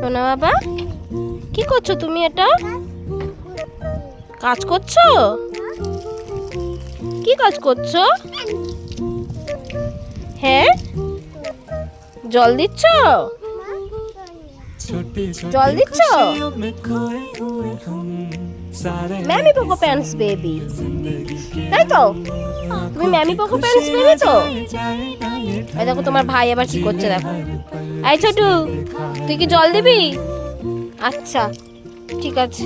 সোনা বাবা, কি করছো তুমি? এটা কাজ করছো? কি কাজ করছো? হ্যাঁ, জল দিচ্ছ? জল দিচ্ছ? ম্যামি পোকো প্যান্টস বেবি, তাই তো? তুমি ম্যামি পোকো প্যান্টস বেবি তো? এই দেখো তোমার ভাই আবার কি করছে দেখো। এই ছোটু, তুই কি জল দিবি? আচ্ছা ঠিক আছে।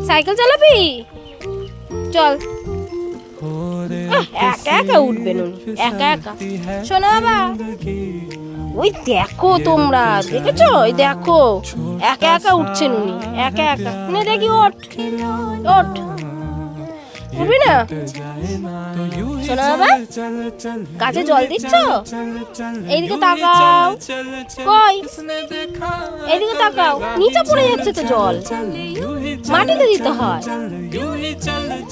সাইকেল চালাবি? চল। একা একা উঠবে নুন, একা একা। শোনো বাবা, ওই দেখো তোমরা দেখেছো? ওই দেখো একা একা উঠছে নুনি, একা একা। নে দেখি, ওঠ ওঠ। উঠবি না? শোনো বাবা, গাছে জল দিচ্ছ? এইদিকে তাকাও। কই? এইদিকে তাকাও, নিচে পড়ে যাচ্ছে তো জল, মাটিতে দিতে হয়।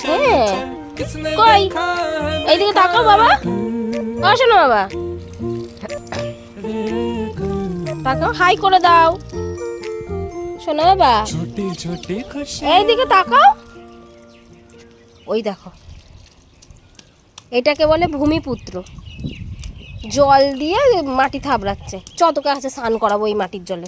হ্যাঁ, কই? এইদিকে তাকাও বাবা। ও শোনো বাবা, তাকাও, হাই করে দাও। শোনো বাবা, এইদিকে তাকাও। ওই দেখো, এটাকে বলে ভূমিপুত্র। জল দিয়ে মাটি থাবড়াচ্ছে। চ তোকে আছে স্নান করাবো এই মাটির জলে।